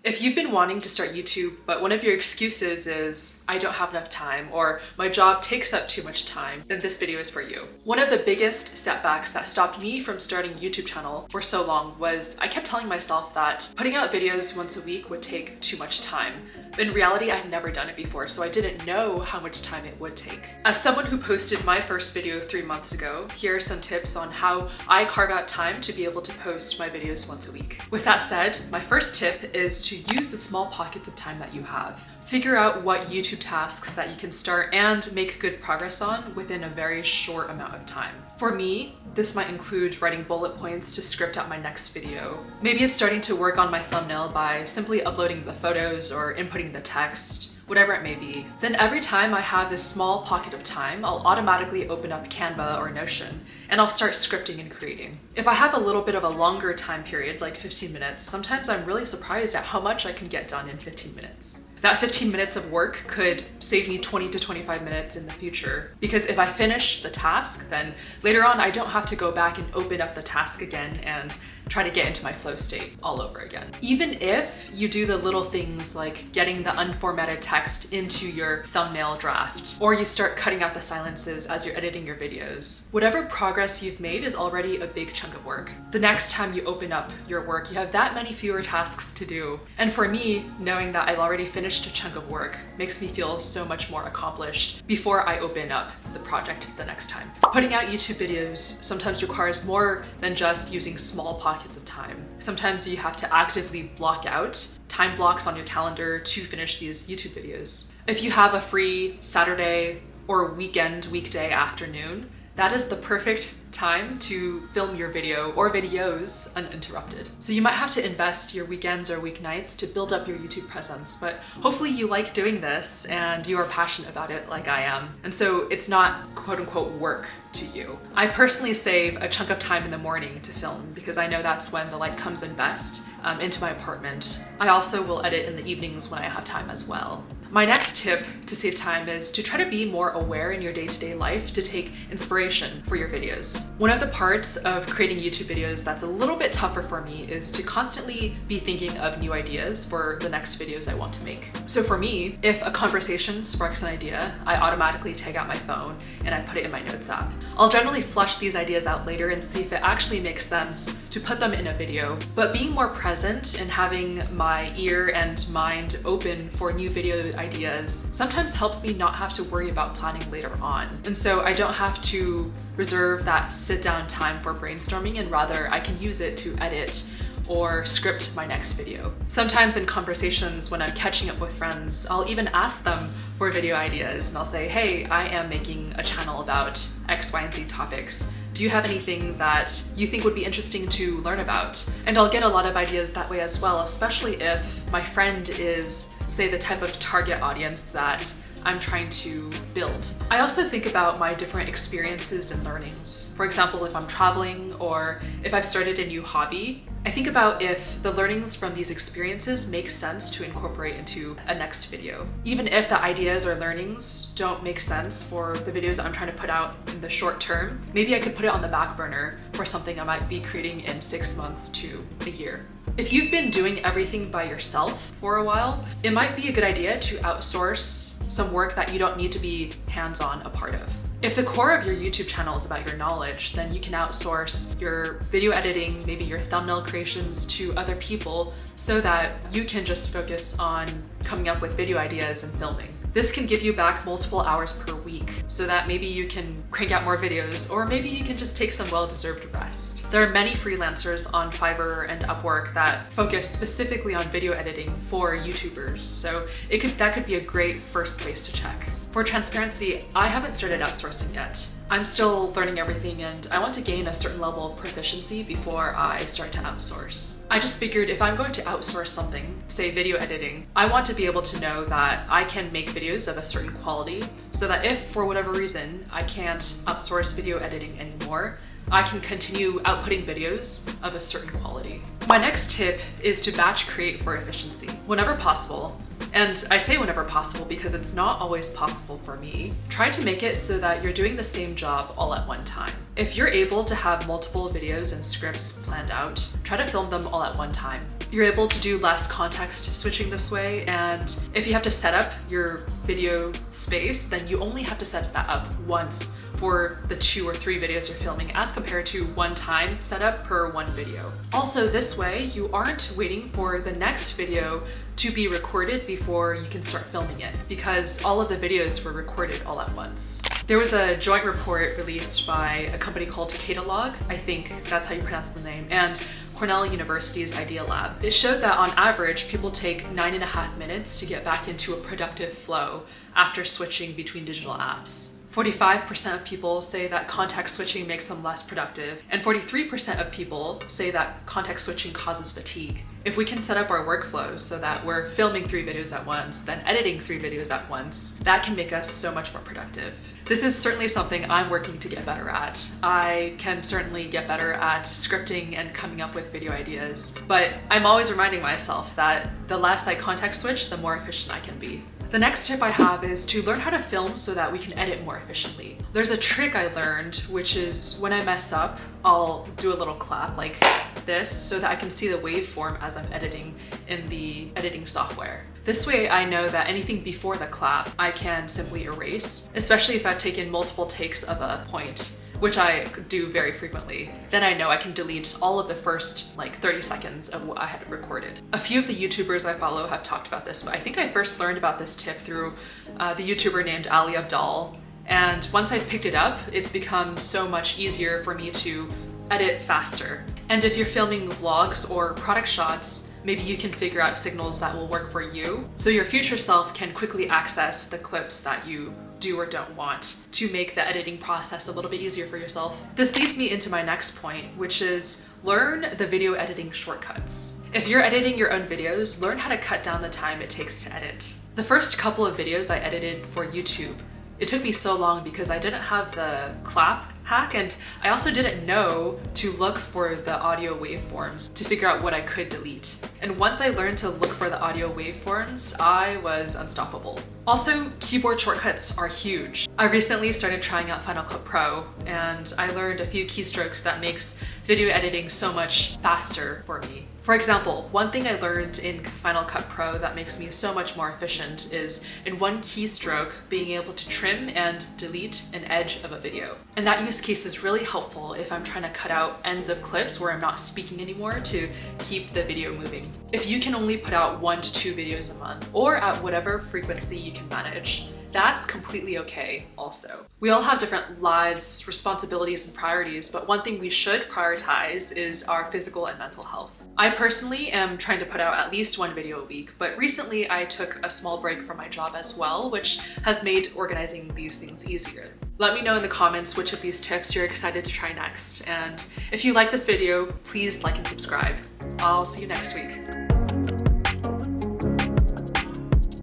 If you've been wanting to start YouTube, but one of your excuses is, I don't have enough time, or my job takes up too much time, then this video is for you. One of the biggest setbacks that stopped me from starting a YouTube channel for so long was I kept telling myself that putting out videos once a week would take too much time. But in reality, I'd never done it before, so I didn't know how much time it would take. As someone who posted my first video 3 months ago, here are some tips on how I carve out time to be able to post my videos once a week. With that said, my first tip is to use the small pockets of time that you have. Figure out what YouTube tasks that you can start and make good progress on within a very short amount of time. For me, this might include writing bullet points to script out my next video. Maybe it's starting to work on my thumbnail by simply uploading the photos or inputting the text, whatever it may be. Then every time I have this small pocket of time, I'll automatically open up Canva or Notion and I'll start scripting and creating. If I have a little bit of a longer time period, like 15 minutes, sometimes I'm really surprised at how much I can get done in 15 minutes. That 15 minutes of work could save me 20 to 25 minutes in the future, because if I finish the task, then later on I don't have to go back and open up the task again and try to get into my flow state all over again. Even if you do the little things like getting the unformatted text into your thumbnail draft, or you start cutting out the silences as you're editing your videos, whatever progress you've made is already a big chunk of work. The next time you open up your work, you have that many fewer tasks to do. And for me, knowing that I've already finished a chunk of work makes me feel so much more accomplished before I open up the project the next time. Putting out YouTube videos sometimes requires more than just using small pockets of time. Sometimes you have to actively block out time blocks on your calendar to finish these YouTube videos. If you have a free Saturday or weekday afternoon, that is the perfect time to film your video or videos uninterrupted. So you might have to invest your weekends or weeknights to build up your YouTube presence, but hopefully you like doing this and you are passionate about it like I am. And so it's not quote unquote work to you. I personally save a chunk of time in the morning to film because I know that's when the light comes in best into my apartment. I also will edit in the evenings when I have time as well. My next tip to save time is to try to be more aware in your day-to-day life to take inspiration for your videos. One of the parts of creating YouTube videos that's a little bit tougher for me is to constantly be thinking of new ideas for the next videos I want to make. So for me, if a conversation sparks an idea, I automatically take out my phone and I put it in my notes app. I'll generally flush these ideas out later and see if it actually makes sense to put them in a video, but being more present and having my ear and mind open for new video ideas sometimes helps me not have to worry about planning later on. And so I don't have to reserve that sit down time for brainstorming, and rather I can use it to edit or script my next video. Sometimes in conversations when I'm catching up with friends, I'll even ask them for video ideas and I'll say, hey, I am making a channel about X, Y, and Z topics. Do you have anything that you think would be interesting to learn about? And I'll get a lot of ideas that way as well, especially if my friend is, say, the type of target audience that I'm trying to build. I also think about my different experiences and learnings. For example, if I'm traveling or if I've started a new hobby, I think about if the learnings from these experiences make sense to incorporate into a next video. Even if the ideas or learnings don't make sense for the videos I'm trying to put out in the short term, maybe I could put it on the back burner for something I might be creating in 6 months to a year. If you've been doing everything by yourself for a while, it might be a good idea to outsource some work that you don't need to be hands-on a part of. If the core of your YouTube channel is about your knowledge, then you can outsource your video editing, maybe your thumbnail creations to other people so that you can just focus on coming up with video ideas and filming. This can give you back multiple hours per week so that maybe you can crank out more videos, or maybe you can just take some well-deserved rest. There are many freelancers on Fiverr and Upwork that focus specifically on video editing for YouTubers, so that could be a great first place to check. For transparency, I haven't started outsourcing yet. I'm still learning everything and I want to gain a certain level of proficiency before I start to outsource. I just figured if I'm going to outsource something, say video editing, I want to be able to know that I can make videos of a certain quality so that if for whatever reason I can't outsource video editing anymore, I can continue outputting videos of a certain quality. My next tip is to batch create for efficiency. Whenever possible, And I say whenever possible because it's not always possible for me. Try to make it so that you're doing the same job all at one time. If you're able to have multiple videos and scripts planned out, try to film them all at one time. You're able to do less context switching this way, and if you have to set up your video space, then you only have to set that up once for the 2 or 3 videos you're filming as compared to one time setup per one video. Also, this way you aren't waiting for the next video to be recorded before you can start filming it, because all of the videos were recorded all at once. There was a joint report released by a company called Catalog, I think that's how you pronounce the name, and Cornell University's Idea Lab. It showed that on average, people take 9.5 minutes to get back into a productive flow after switching between digital apps. 45% of people say that context switching makes them less productive, and 43% of people say that context switching causes fatigue. If we can set up our workflows so that we're filming 3 videos at once, then editing 3 videos at once, that can make us so much more productive. This is certainly something I'm working to get better at. I can certainly get better at scripting and coming up with video ideas, but I'm always reminding myself that the less I context switch, the more efficient I can be. The next tip I have is to learn how to film so that we can edit more efficiently. There's a trick I learned, which is when I mess up, I'll do a little clap like this so that I can see the waveform as I'm editing in the editing software. This way I know that anything before the clap I can simply erase, especially if I've taken multiple takes of a point, which I do very frequently. Then I know I can delete all of the first 30 seconds of what I had recorded. A few of the YouTubers I follow have talked about this, but I think I first learned about this tip through the YouTuber named Ali Abdal. And once I've picked it up, it's become so much easier for me to edit faster. And if you're filming vlogs or product shots, maybe you can figure out signals that will work for you, so your future self can quickly access the clips that you do or don't want to make the editing process a little bit easier for yourself. This leads me into my next point, which is learn the video editing shortcuts. If you're editing your own videos, learn how to cut down the time it takes to edit. The first couple of videos I edited for YouTube, it took me so long because I didn't have the clap hack, and I also didn't know to look for the audio waveforms to figure out what I could delete. And once I learned to look for the audio waveforms, I was unstoppable. Also, keyboard shortcuts are huge. I recently started trying out Final Cut Pro, and I learned a few keystrokes that makes video editing so much faster for me. For example, one thing I learned in Final Cut Pro that makes me so much more efficient is in one keystroke being able to trim and delete an edge of a video. And that use case is really helpful if I'm trying to cut out ends of clips where I'm not speaking anymore to keep the video moving. If you can only put out 1 to 2 videos a month, or at whatever frequency you can manage, that's completely okay also. We all have different lives, responsibilities, and priorities, but one thing we should prioritize is our physical and mental health. I personally am trying to put out at least 1 video a week, but recently I took a small break from my job as well, which has made organizing these things easier. Let me know in the comments which of these tips you're excited to try next, and if you like this video, please like and subscribe. I'll see you next week.